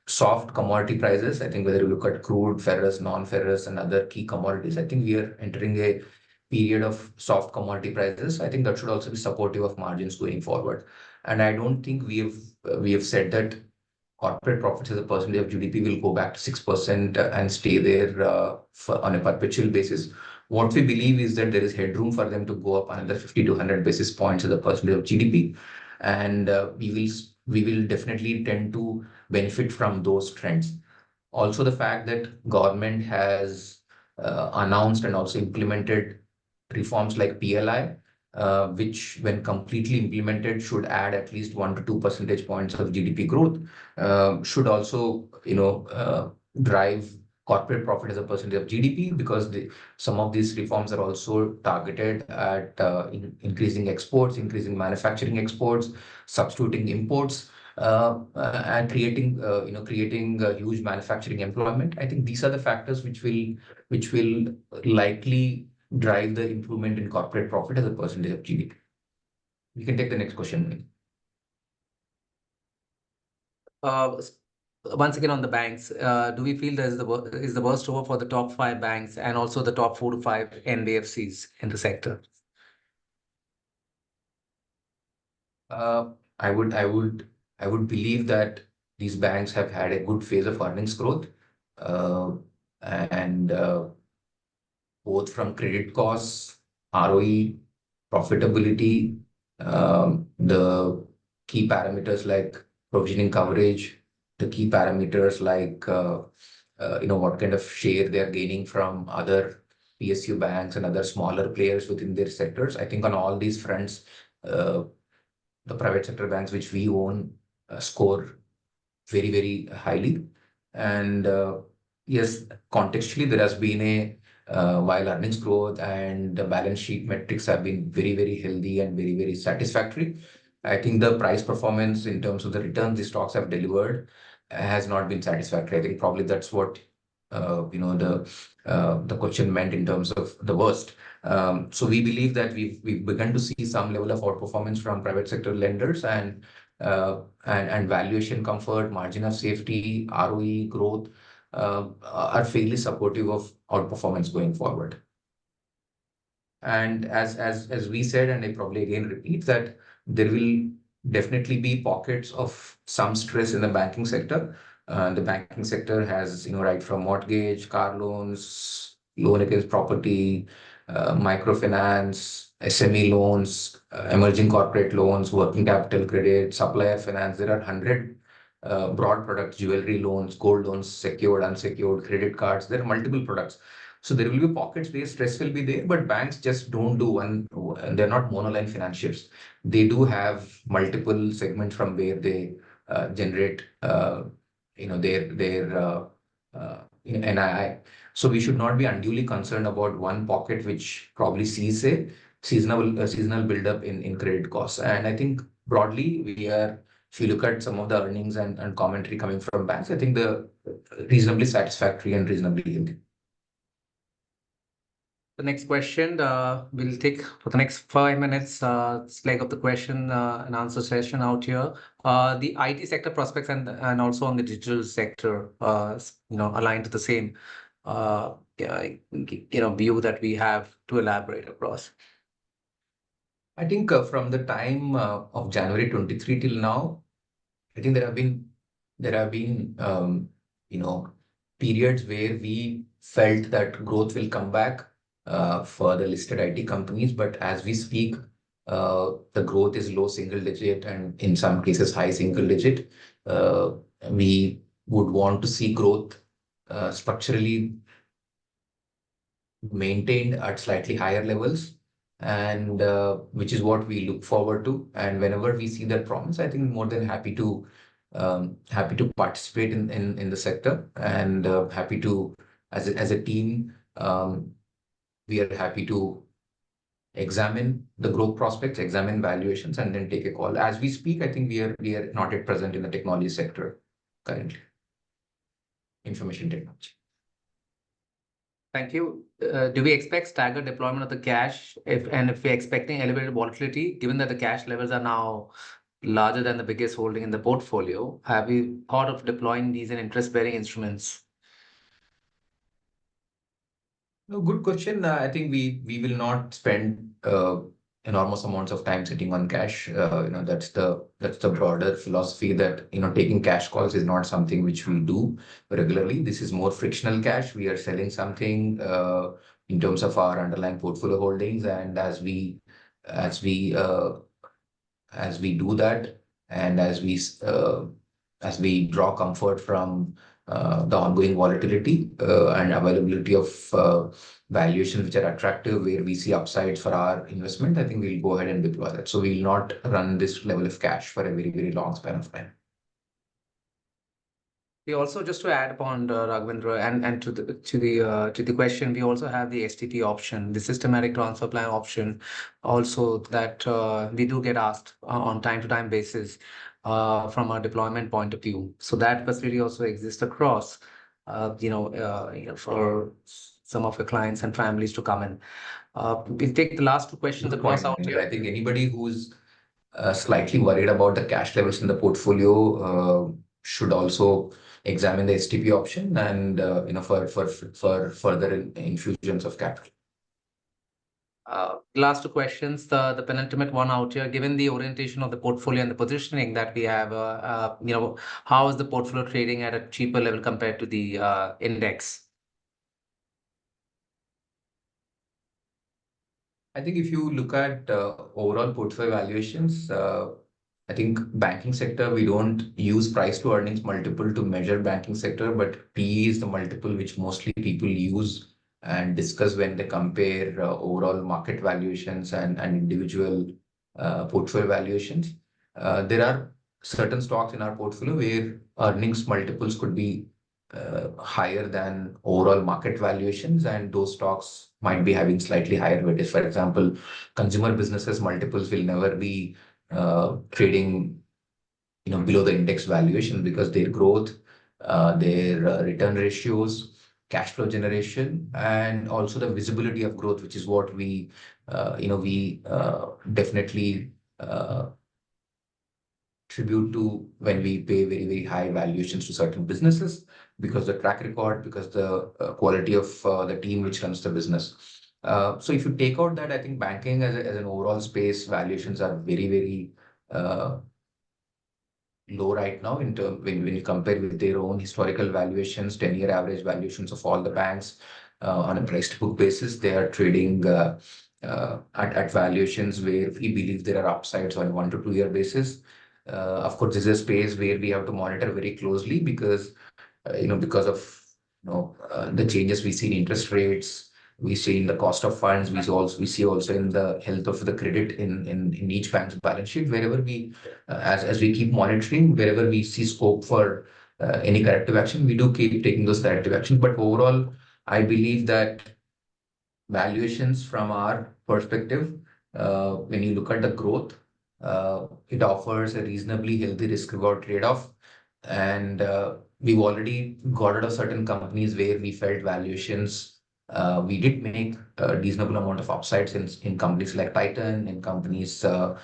soft commodity prices. I think whether you look at crude, ferrous, non-ferrous, and other key commodities, I think we are entering a period of soft commodity prices. I think that should also be supportive of margins going forward. And I don't think we have said that corporate profits as a percentage of GDP will go back to 6% and stay there on a perpetual basis. What we believe is that there is headroom for them to go up another 50 to 100 basis points as a percentage of GDP, and we will definitely tend to benefit from those trends. Also, the fact that government has announced and also implemented reforms like PLI, which, when completely implemented, should add at least 1 to 2 percentage points of GDP growth, should also, drive corporate profit as a percentage of GDP, because some of these reforms are also targeted at increasing exports, increasing manufacturing exports, substituting imports, and creating huge manufacturing employment. I think these are the factors which will likely drive the improvement in corporate profit as a percentage of GDP. We can take the next question. Uh, Once again on the banks, do we feel is the worst over for the top 5 banks and also the top 4 to 5 NBFCs in the sector? Uh, I would I would I would believe that these banks have had a good phase of earnings growth, uh, and both from credit costs, ROE, profitability, the key parameters like provisioning coverage, the key parameters like what kind of share they are gaining from other PSU banks and other smaller players within their sectors. I think on all these fronts, uh, the private sector banks which we own score very highly. And yes, contextually, there has been while earnings growth and the balance sheet metrics have been very healthy and very satisfactory, I think the price performance in terms of the returns the stocks have delivered has not been satisfactory. I think probably that's what the question meant in terms of the worst. So we believe that we've begun to see some level of outperformance from private sector lenders, and valuation comfort, margin of safety, ROE growth are fairly supportive of outperformance going forward. And as we said, and I probably again repeat, that there will definitely be pockets of some stress in the banking sector. The banking sector has, right from mortgage, car loans, loan against property, microfinance, SME loans, emerging corporate loans, working capital credit, supplier finance. There are 100 broad products: jewelry loans, gold loans, secured, unsecured, credit cards. There are multiple products. So there will be pockets where stress will be there, but banks just don't do one. They're not monoline financiers. They do have multiple segments from where they generate, their NII. So we should not be unduly concerned about one pocket which probably sees a seasonal buildup in credit costs. And I think broadly, if you look at some of the earnings and commentary coming from banks, I think the reasonably satisfactory and reasonably healthy. The next question we'll take for the next 5 minutes. It's leg of the question and answer session out here. The IT sector prospects and also on the digital sector, aligned to the same, view that we have to elaborate across. I think from the time of January 23 till now, I think there have been periods where we felt that growth will come back for the listed IT companies, but as we speak, the growth is low single digit and in some cases high single digit. We would want to see growth structurally maintained at slightly higher levels, and which is what we look forward to. And whenever we see that promise, I think more than happy to participate in the sector, and happy to as a team, we are happy to examine the growth prospects, examine valuations, and then take a call. As we speak, I think we are not yet present in the technology sector currently. Information technology. Thank you. Do we expect staggered deployment of the cash if we're expecting elevated volatility, given that the cash levels are now larger than the biggest holding in the portfolio? Have you thought of deploying these in interest-bearing instruments? No, good question. I think we will not spend enormous amounts of time sitting on cash. That's the broader philosophy that taking cash calls is not something which we do regularly. This is more frictional cash. We are selling something in terms of our underlying portfolio holdings, and as we do that, and as we draw comfort from the ongoing volatility and availability of valuations which are attractive, where we see upsides for our investment, I think we'll go ahead and deploy that. So we'll not run this level of cash for a very, very long span of time. We also, just to add upon Raghavendra, and to the question, we also have the STP option, the systematic transfer plan option, also that we do get asked on time-to-time basis from a deployment point of view. So that facility also exists across, for some of your clients and families to come in. We'll take the last two questions across out here. I think anybody who's slightly worried about the cash levels in the portfolio should also examine the STP option and for further infusions of capital. Last two questions, the penultimate one out here. Given the orientation of the portfolio and the positioning that we have, how is the portfolio trading at a cheaper level compared to the index? I think if you look at overall portfolio valuations, I think banking sector, we don't use price to earnings multiple to measure banking sector, but PE is the multiple which mostly people use and discuss when they compare overall market valuations and individual portfolio valuations. There are certain stocks in our portfolio where earnings multiples could be higher than overall market valuations, and those stocks might be having slightly higher weightage. For example, consumer businesses multiples will never be trading below the index valuation, because their growth, their return ratios, cash flow generation, and also the visibility of growth, which is what we definitely tribute to when we pay very, very high valuations to certain businesses, because the track record, because the quality of the team which runs the business. So if you take out that, I think banking as an overall space, valuations are very, very low right now when you compare with their own historical valuations, 10-year average valuations of all the banks on a price to book basis. They are trading at valuations where we believe there are upsides on 1 to 2 year basis. Of course, this is a space where we have to monitor very closely, because of the changes we see in interest rates, we see in the cost of funds, we see also in the health of the credit in each bank's balance sheet. Wherever we, as we keep monitoring, wherever we see scope for any corrective action, we do keep taking those corrective actions. But overall, I believe that valuations from our perspective, when you look at the growth, It offers a reasonably healthy risk reward trade-off. And we've already got out of certain companies where we felt valuations. We did make a reasonable amount of upsides in companies like Titan, in companies where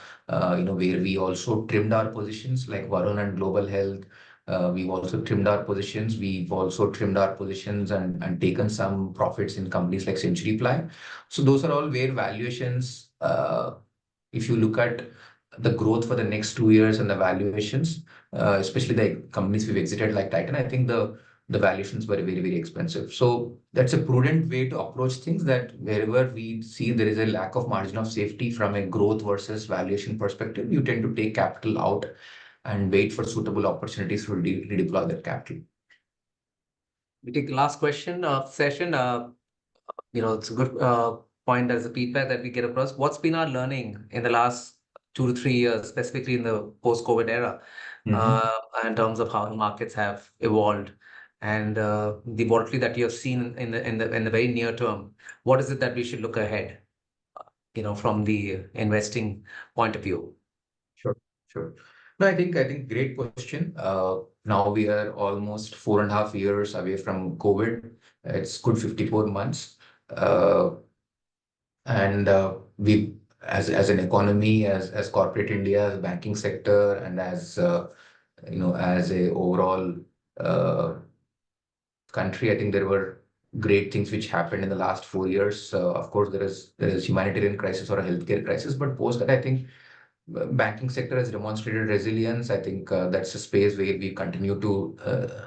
we also trimmed our positions like Varun and Global Health. We've also trimmed our positions. We've also trimmed our positions and taken some profits in companies like Century Ply. So those are all where valuations, if you look at the growth for the next 2 years and the valuations, especially the companies we've exited like Titan, I think the valuations were very, very expensive. So that's a prudent way to approach things, that wherever we see there is a lack of margin of safety from a growth versus valuation perspective, you tend to take capital out and wait for suitable opportunities to redeploy that capital. We take the last question of session. It's a good point as a feedback that we get across. What's been our learning in the last 2 to 3 years, specifically in the post-COVID era, in terms of how the markets have evolved and the volatility that you have seen in the very near term? What is it that we should look ahead, from the investing point of view? Sure, sure. No, I think great question. Now we are almost 4.5 years away from COVID. It's good 54 months. And we, as an economy, as corporate India, as banking sector, and as a overall uh, country, I think there were great things which happened in the last 4 years. Of course, there is humanitarian crisis or a healthcare crisis, but post that, I think banking sector has demonstrated resilience. I think that's a space where we continue to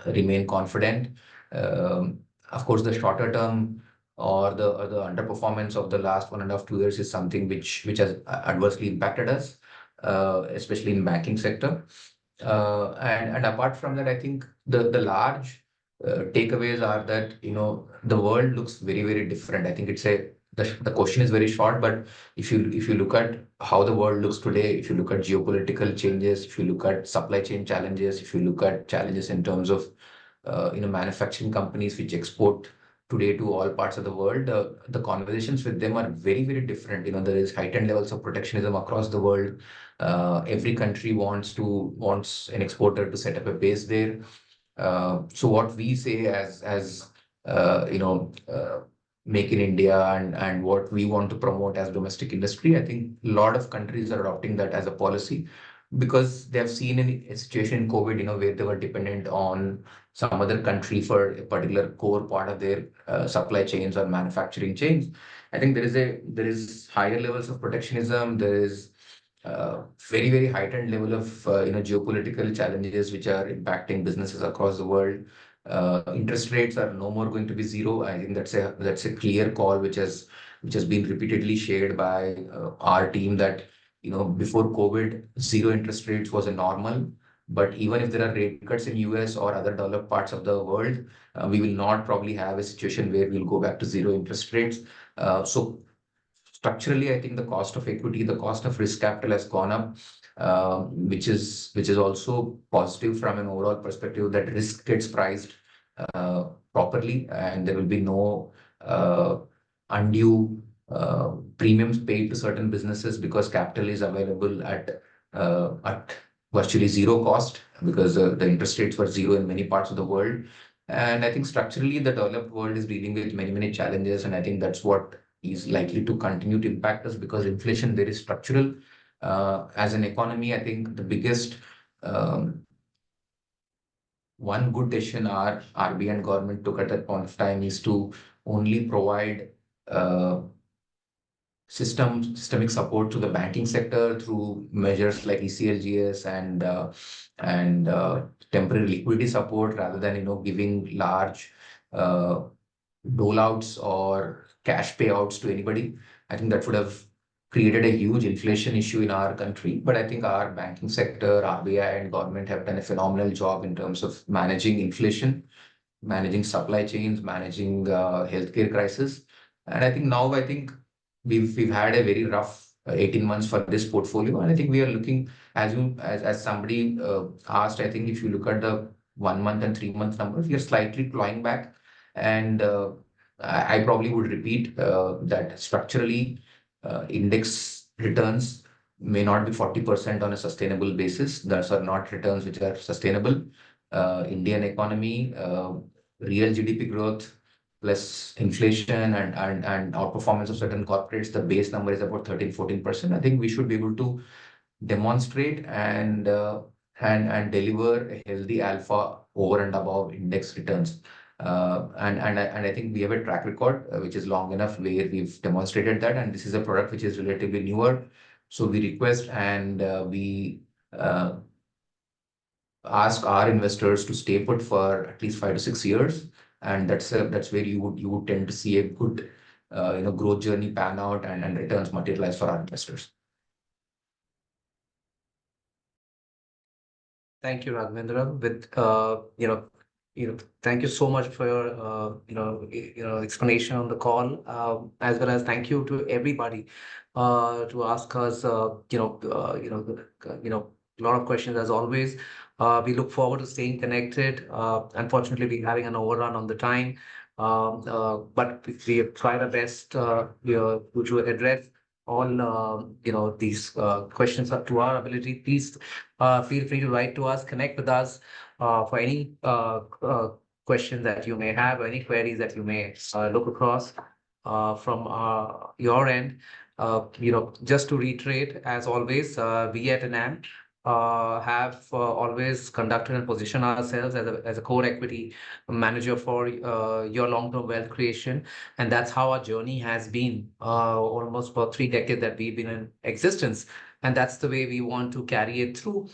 remain confident. Um, of course, the shorter term or the underperformance of the last 1.5 2 years is something which has adversely impacted us, especially in banking sector. And apart from that, I think the large takeaways are that the world looks very, very different. I think the question is very short, but if you look at how the world looks today, if you look at geopolitical changes, if you look at supply chain challenges, if you look at challenges in terms of manufacturing companies which export today to all parts of the world, the conversations with them are very, very different. There is heightened levels of protectionism across the world. Every country wants an exporter to set up a base there. So what we say as make in India and what we want to promote as domestic industry, I think a lot of countries are adopting that as a policy because they have seen a situation in COVID, where they were dependent on some other country for a particular core part of their supply chains or manufacturing chains. I think there is higher levels of protectionism. There is very, very heightened level of geopolitical challenges which are impacting businesses across the world. Interest rates are no more going to be zero. I think that's a clear call which has been repeatedly shared by our team, that before COVID, zero interest rates was a normal. But even if there are rate cuts in US or other developed parts of the world, we will not probably have a situation where we'll go back to zero interest rates. So structurally, I think the cost of equity, the cost of risk capital has gone up, which is also positive from an overall perspective, that risk gets priced properly, and there will be no undue premiums paid to certain businesses because capital is available at virtually zero cost, because the interest rates were zero in many parts of the world. And I think structurally, the developed world is dealing with many, many challenges, and I think that's what is likely to continue to impact us, because inflation there is structural. As an economy, I think the biggest one good decision our RBI and government took at that point of time is to only provide uh, systemic support to the banking sector through measures like ECLGS and temporary liquidity support, rather than giving large uh, dolouts or cash payouts to anybody. I think that would have created a huge inflation issue in our country. But I think our banking sector, RBI, and government have done a phenomenal job in terms of managing inflation, managing supply chains, managing healthcare crisis. And I think we've had a very rough 18 months for this portfolio, and I think we are looking, as somebody asked. I think if you look at the 1 month and 3 month numbers, we are slightly clawing back, and I probably would repeat that structurally, index returns may not be 40% on a sustainable basis. Those are not returns which are sustainable. Indian economy, real GDP growth plus inflation and outperformance of certain corporates, the base number is about 13-14%. I think we should be able to demonstrate and deliver a healthy alpha over and above index returns. I think we have a track record which is long enough where we've demonstrated that, and this is a product which is relatively newer. So we request and we ask our investors to stay put for at least 5 to 6 years, and that's where you would tend to see a good growth journey pan out and returns materialize for our investors. Thank you, Raghavendra. Thank you so much for your explanation on the call, as well as thank you to everybody to ask us a lot of questions as always. We look forward to staying connected. Unfortunately, we're having an overrun on the time, but we have tried our best to address all these questions up to our ability. Please feel free to write to us, connect with us for any questions that you may have or any queries that you may look across from your end. Just to reiterate, as always, we at Enam have always conducted and positioned ourselves as a core equity manager for your long-term wealth creation. And that's how our journey has been almost for 3 decades that we've been in existence. And that's the way we want to carry it through.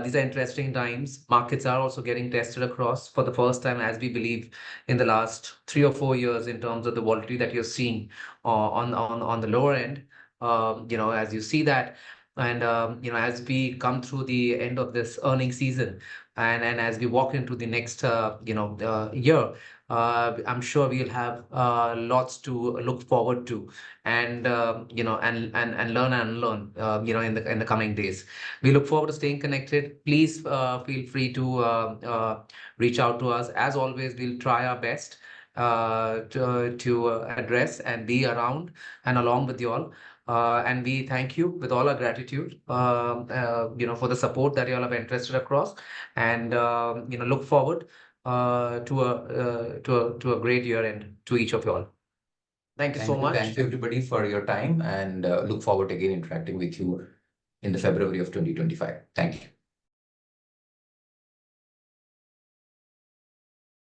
These are interesting times. Markets are also getting tested across for the first time, as we believe, in the last 3 or 4 years in terms of the volatility that you're seeing on the lower end. As you see that, and as we come through the end of this earning season, and as we walk into the next year, I'm sure we'll have lots to look forward to, and and learn and unlearn in the coming days. We look forward to staying connected. Please feel free to reach out to us. As always, we'll try our best to address and be around and along with you all. And we thank you with all our gratitude, for the support that you all have entrusted across, and look forward to a great year end to each of you all. Thank you so much. Thank you everybody for your time, and look forward to again interacting with you in the February of 2025. Thank you.